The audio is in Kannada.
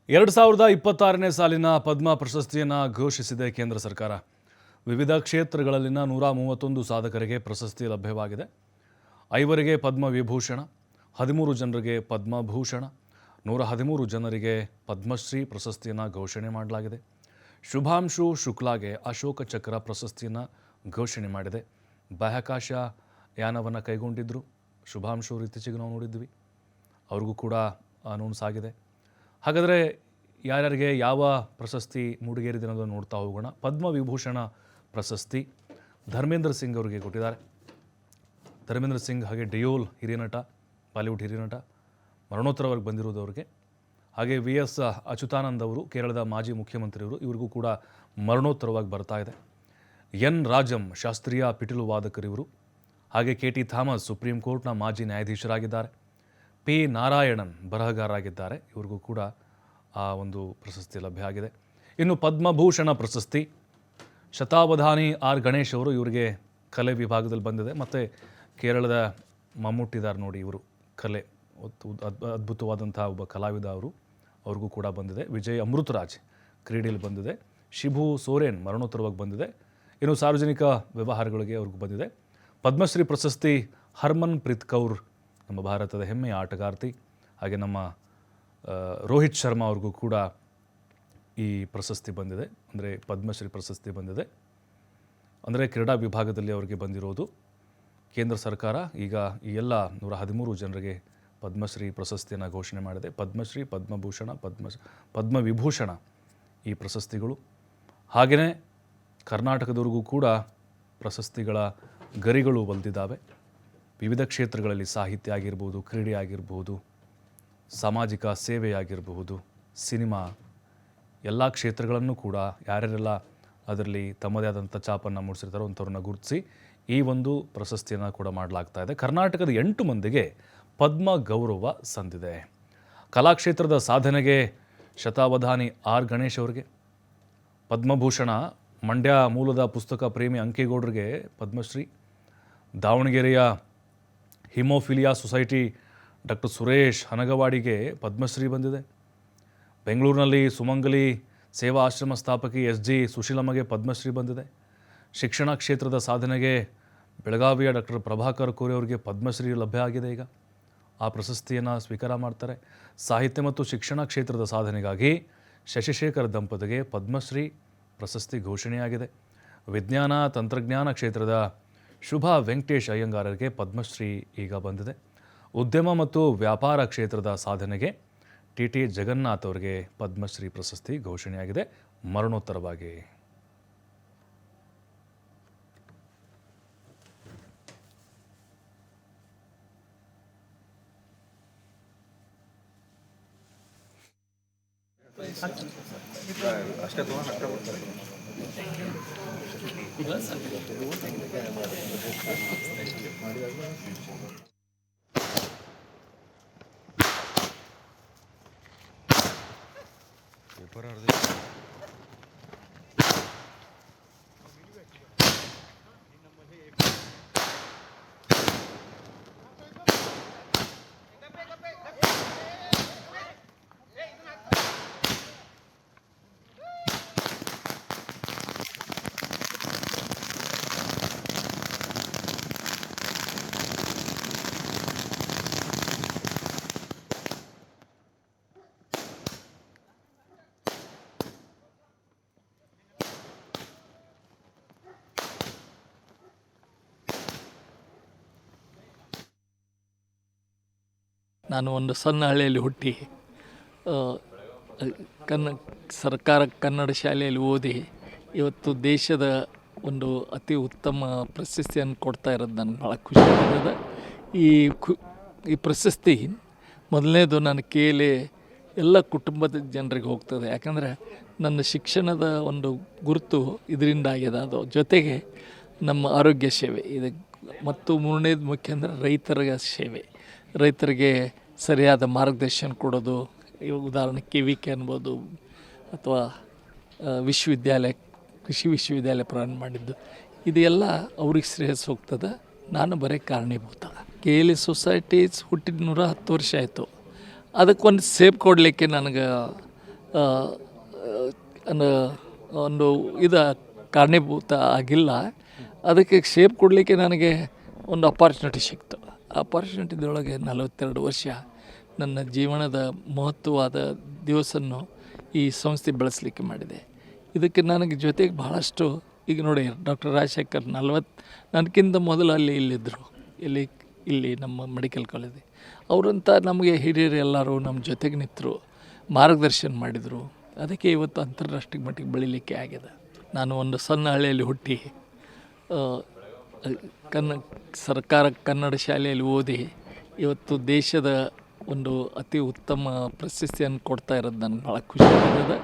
2026ನೇ ಸಾಲಿನ ಪದ್ಮ ಪ್ರಶಸ್ತಿಯನ್ನು ಘೋಷಿಸಿದೆ ಕೇಂದ್ರ ಸರ್ಕಾರ. ವಿವಿಧ ಕ್ಷೇತ್ರಗಳಲ್ಲಿನ 131 ಸಾಧಕರಿಗೆ ಪ್ರಶಸ್ತಿ ಲಭ್ಯವಾಗಿದೆ. 5 ಪದ್ಮ ವಿಭೂಷಣ, 13 ಜನರಿಗೆ ಪದ್ಮಭೂಷಣ, 113 ಜನರಿಗೆ ಪದ್ಮಶ್ರೀ ಪ್ರಶಸ್ತಿಯನ್ನು ಘೋಷಣೆ ಮಾಡಲಾಗಿದೆ. ಶುಭಾಂಶು ಶುಕ್ಲಾಗೆ ಅಶೋಕ ಚಕ್ರ ಪ್ರಶಸ್ತಿಯನ್ನು ಘೋಷಣೆ ಮಾಡಿದೆ. ಬಾಹ್ಯಾಕಾಶ ಯಾನವನ್ನು ಕೈಗೊಂಡಿದ್ದರು ಶುಭಾಂಶು. ಇತ್ತೀಚೆಗೆ ನಾವು ನೋಡಿದ್ವಿ, ಅವ್ರಿಗೂ ಕೂಡ ಅನೌನ್ಸ್ ಆಗಿದೆ. ಹಾಗಾದರೆ ಯಾರ್ಯಾರಿಗೆ ಯಾವ ಪ್ರಶಸ್ತಿ ಮೂಡಿಗೇರಿದೆ ಅನ್ನೋದನ್ನು ನೋಡ್ತಾ ಹೋಗೋಣ. ಪದ್ಮ ವಿಭೂಷಣ ಪ್ರಶಸ್ತಿ ಧರ್ಮೇಂದ್ರ ಸಿಂಗ್ ಅವರಿಗೆ ಕೊಟ್ಟಿದ್ದಾರೆ. ಧರ್ಮೇಂದ್ರ ಸಿಂಗ್ ಹಾಗೆ ಡಿಯೋಲ್ ಹಿರಿಯ ನಟ, ಬಾಲಿವುಡ್ ಹಿರಿಯ ನಟ, ಮರಣೋತ್ತರವಾಗಿ ಬಂದಿರೋದು ಅವ್ರಿಗೆ. ಹಾಗೆ VS ಅಚ್ಯುತಾನಂದ್ ಅವರು ಕೇರಳದ ಮಾಜಿ ಮುಖ್ಯಮಂತ್ರಿಯವರು, ಇವ್ರಿಗೂ ಕೂಡ ಮರಣೋತ್ತರವಾಗಿ ಬರ್ತಾ ಇದೆ. N ರಾಜಂ ಶಾಸ್ತ್ರೀಯ ಪಿಟೀಲು ವಾದಕರಿವರು. ಹಾಗೆ KT ಥಾಮಸ್ ಸುಪ್ರೀಂ ಕೋರ್ಟ್ನ ಮಾಜಿ ನ್ಯಾಯಾಧೀಶರಾಗಿದ್ದಾರೆ. P ನಾರಾಯಣನ್ ಬರಹಗಾರರಾಗಿದ್ದಾರೆ, ಇವ್ರಿಗೂ ಕೂಡ ಆ ಒಂದು ಪ್ರಶಸ್ತಿ ಲಭ್ಯ ಆಗಿದೆ. ಇನ್ನು ಪದ್ಮಭೂಷಣ ಪ್ರಶಸ್ತಿ ಶತಾವಧಾನಿ R ಗಣೇಶ್ ಅವರು, ಇವರಿಗೆ ಕಲೆ ವಿಭಾಗದಲ್ಲಿ ಬಂದಿದೆ. ಮತ್ತು ಕೇರಳದ ಮಮ್ಮೂಟಿದಾರ್ ನೋಡಿ, ಇವರು ಕಲೆ ಅದ್ಭುತವಾದಂಥ ಒಬ್ಬ ಕಲಾವಿದ ಅವರು, ಅವ್ರಿಗೂ ಕೂಡ ಬಂದಿದೆ. ವಿಜಯ್ ಅಮೃತರಾಜ್ ಕ್ರೀಡೆಯಲ್ಲಿ ಬಂದಿದೆ. ಶಿಬು ಸೋರೆನ್ ಮರಣೋತ್ತರವಾಗಿ ಬಂದಿದೆ. ಇನ್ನು ಸಾರ್ವಜನಿಕ ವ್ಯವಹಾರಗಳಿಗೆ ಅವ್ರಿಗೂ ಬಂದಿದೆ. ಪದ್ಮಶ್ರೀ ಪ್ರಶಸ್ತಿ ಹರ್ಮನ್ ಪ್ರೀತ್ ಕೌರ್, ನಮ್ಮ ಭಾರತದ ಹೆಮ್ಮೆಯ ಆಟಗಾರ್ತಿ. ಹಾಗೆ ನಮ್ಮ ರೋಹಿತ್ ಶರ್ಮಾ ಅವ್ರಿಗೂ ಕೂಡ ಈ ಪ್ರಶಸ್ತಿ ಬಂದಿದೆ, ಅಂದರೆ ಪದ್ಮಶ್ರೀ ಪ್ರಶಸ್ತಿ ಬಂದಿದೆ. ಅಂದರೆ ಕ್ರೀಡಾ ವಿಭಾಗದಲ್ಲಿ ಅವರಿಗೆ ಬಂದಿರೋದು. ಕೇಂದ್ರ ಸರ್ಕಾರ ಈಗ ಈ ಎಲ್ಲ 113 ಜನರಿಗೆ ಪದ್ಮಶ್ರೀ ಪ್ರಶಸ್ತಿಯನ್ನು ಘೋಷಣೆ ಮಾಡಿದೆ. ಪದ್ಮಶ್ರೀ, ಪದ್ಮಭೂಷಣ, ಪದ್ಮವಿಭೂಷಣ ಈ ಪ್ರಶಸ್ತಿಗಳು. ಹಾಗೆಯೇ ಕರ್ನಾಟಕದವರೆಗೂ ಕೂಡ ಪ್ರಶಸ್ತಿಗಳ ಗರಿಗಳು ಒಲ್ದಿದ್ದಾವೆ. ವಿವಿಧ ಕ್ಷೇತ್ರಗಳಲ್ಲಿ ಸಾಹಿತ್ಯ ಆಗಿರ್ಬೋದು, ಕ್ರೀಡೆ ಆಗಿರ್ಬೋದು, ಸಾಮಾಜಿಕ ಸೇವೆ ಆಗಿರಬಹುದು, ಸಿನಿಮಾ, ಎಲ್ಲ ಕ್ಷೇತ್ರಗಳನ್ನು ಕೂಡ ಯಾರ್ಯಾರೆಲ್ಲ ಅದರಲ್ಲಿ ತಮ್ಮದೇ ಆದಂಥ ಛಾಪನ್ನು ಮೂಡಿಸಿರ್ತಾರೋ ಅಂಥವ್ರನ್ನ ಗುರುತಿಸಿ ಈ ಒಂದು ಪ್ರಶಸ್ತಿಯನ್ನು ಕೂಡ ಮಾಡಲಾಗ್ತಾ ಇದೆ. ಕರ್ನಾಟಕದ 8 ಮಂದಿಗೆ ಪದ್ಮ ಗೌರವ ಸಂದಿದೆ. ಕಲಾಕ್ಷೇತ್ರದ ಸಾಧನೆಗೆ ಶತಾವಧಾನಿ R ಗಣೇಶ್ ಅವರಿಗೆ ಪದ್ಮಭೂಷಣ, ಮಂಡ್ಯ ಮೂಲದ ಪುಸ್ತಕ ಪ್ರೇಮಿ ಅಂಕೇಗೌಡರಿಗೆ ಪದ್ಮಶ್ರೀ, ದಾವಣಗೆರೆಯ ಹಿಮೋಫಿಲಿಯಾ ಸೊಸೈಟಿ ಡಾಕ್ಟರ್ ಸುರೇಶ್ ಹನಗವಾಡಿಗೆ ಪದ್ಮಶ್ರೀ ಬಂದಿದೆ. ಬೆಂಗಳೂರಿನಲ್ಲಿ ಸುಮಂಗಲಿ ಸೇವಾ ಆಶ್ರಮ ಸ್ಥಾಪಕಿ SG ಸುಶೀಲಮ್ಮಗೆ ಪದ್ಮಶ್ರೀ ಬಂದಿದೆ. ಶಿಕ್ಷಣ ಕ್ಷೇತ್ರದ ಸಾಧನೆಗೆ ಬೆಳಗಾವಿಯ ಡಾಕ್ಟರ್ ಪ್ರಭಾಕರ್ ಕೋರೆ ಅವರಿಗೆ ಪದ್ಮಶ್ರೀ ಲಭ್ಯ ಆಗಿದೆ. ಈಗ ಆ ಪ್ರಶಸ್ತಿಯನ್ನು ಸ್ವೀಕಾರ ಮಾಡ್ತಾರೆ. ಸಾಹಿತ್ಯ ಮತ್ತು ಶಿಕ್ಷಣ ಕ್ಷೇತ್ರದ ಸಾಧನೆಗಾಗಿ ಶಶಿಶೇಖರ್ ದಂಪತಿಗೆ ಪದ್ಮಶ್ರೀ ಪ್ರಶಸ್ತಿ ಘೋಷಣೆಯಾಗಿದೆ. ವಿಜ್ಞಾನ ತಂತ್ರಜ್ಞಾನ ಕ್ಷೇತ್ರದ ಶುಭಾ ವೆಂಕಟೇಶ್ ಅಯ್ಯಂಗಾರರಿಗೆ ಪದ್ಮಶ್ರೀ ಈಗ ಬಂದಿದೆ. ಉದ್ಯಮ ಮತ್ತು ವ್ಯಾಪಾರ ಕ್ಷೇತ್ರದ ಸಾಧನೆಗೆ TT ಜಗನ್ನಾಥ್ ಅವರಿಗೆ ಪದ್ಮಶ್ರೀ ಪ್ರಶಸ್ತಿ ಘೋಷಣೆಯಾಗಿದೆ ಮರಣೋತ್ತರವಾಗಿ. ನಾನು ಒಂದು ಸಣ್ಣ ಹಳ್ಳಿಯಲ್ಲಿ ಹುಟ್ಟಿ ಸರ್ಕಾರ ಕನ್ನಡ ಶಾಲೆಯಲ್ಲಿ ಓದಿ ಇವತ್ತು ದೇಶದ ಒಂದು ಅತಿ ಉತ್ತಮ ಪ್ರಶಸ್ತಿಯನ್ನು ಕೊಡ್ತಾ ಇರೋದು ನನಗೆ ಭಾಳ ಖುಷಿ ಆಗ್ತದೆ. ಈ ಪ್ರಶಸ್ತಿ ಮೊದಲನೇದು ನನ್ನ ಕೇಳಿ ಎಲ್ಲ ಕುಟುಂಬದ ಜನರಿಗೆ ಹೋಗ್ತದೆ. ಯಾಕಂದರೆ ನನ್ನ ಶಿಕ್ಷಣದ ಒಂದು ಗುರುತು ಇದರಿಂದ ಆಗಿದೆ. ಅದು ಜೊತೆಗೆ ನಮ್ಮ ಆರೋಗ್ಯ ಸೇವೆ ಇದು, ಮತ್ತು ಮೂರನೇದು ಮುಖ್ಯ ಅಂದರೆ ರೈತರ ಸೇವೆ. ರೈತರಿಗೆ ಸರಿಯಾದ ಮಾರ್ಗದರ್ಶನ ಕೊಡೋದು. ಉದಾಹರಣೆ KVK ಅನ್ಬೋದು, ಅಥವಾ ವಿಶ್ವವಿದ್ಯಾಲಯ, ಕೃಷಿ ವಿಶ್ವವಿದ್ಯಾಲಯ ಪ್ರಾರಂಭ ಮಾಡಿದ್ದು, ಇದೆಲ್ಲ ಅವ್ರಿಗೆ ಶ್ರೇಯಸ್ಸು ಹೋಗ್ತದೆ. ನಾನು ಬರೀ ಕಾರಣೀಭೂತ. KLE ಸೊಸೈಟೀಸ್ ಹುಟ್ಟಿದ 110 ವರ್ಷ ಆಯಿತು. ಅದಕ್ಕೊಂದು ಸೇಪ್ ಕೊಡಲಿಕ್ಕೆ ನನಗೆ ಒಂದು ಕಾರಣೀಭೂತ ಆಗಿಲ್ಲ. ಅದಕ್ಕೆ ಶೇಪ್ ಕೊಡಲಿಕ್ಕೆ ನನಗೆ ಒಂದು ಅಪಾರ್ಚುನಿಟಿ ಸಿಕ್ತು. ಆ ಅಪಾರ್ಚುನಿಟಿದೊಳಗೆ 42 ವರ್ಷ ನನ್ನ ಜೀವನದ ಮಹತ್ವವಾದ ದಿವಸನ್ನು ಈ ಸಂಸ್ಥೆ ಬೆಳೆಸಲಿಕ್ಕೆ ಮಾಡಿದೆ. ಇದಕ್ಕೆ ನನಗೆ ಜೊತೆಗೆ ಬಹಳಷ್ಟು, ಈಗ ನೋಡಿ ಡಾಕ್ಟರ್ ರಾಜಶೇಖರ್ ನನಗಿಂತ ಮೊದಲು ಇಲ್ಲಿದ್ದರು, ಇಲ್ಲಿ ನಮ್ಮ ಮೆಡಿಕಲ್ ಕಾಲೇಜ್. ಅವರಂಥ ನಮಗೆ ಹಿರಿಯರು ಎಲ್ಲರೂ ನಮ್ಮ ಜೊತೆಗೆ ನಿಂತರು, ಮಾರ್ಗದರ್ಶನ ಮಾಡಿದರು. ಅದಕ್ಕೆ ಇವತ್ತು ಅಂತಾರಾಷ್ಟ್ರೀಯ ಮಟ್ಟಿಗೆ ಬೆಳೀಲಿಕ್ಕೆ ಆಗಿದೆ. ನಾನು ಒಂದು ಸಣ್ಣ ಹಳ್ಳಿಯಲ್ಲಿ ಹುಟ್ಟಿ ಸರ್ಕಾರ ಕನ್ನಡ ಶಾಲೆಯಲ್ಲಿ ಓದಿ ಇವತ್ತು ದೇಶದ ಒಂದು ಅತಿ ಉತ್ತಮ ಪ್ರಶಸ್ತಿಯನ್ನು ಕೊಡ್ತಾ ಇರೋದು ನನಗೆ ಭಾಳ ಖುಷಿ ಆಗಿದೆ.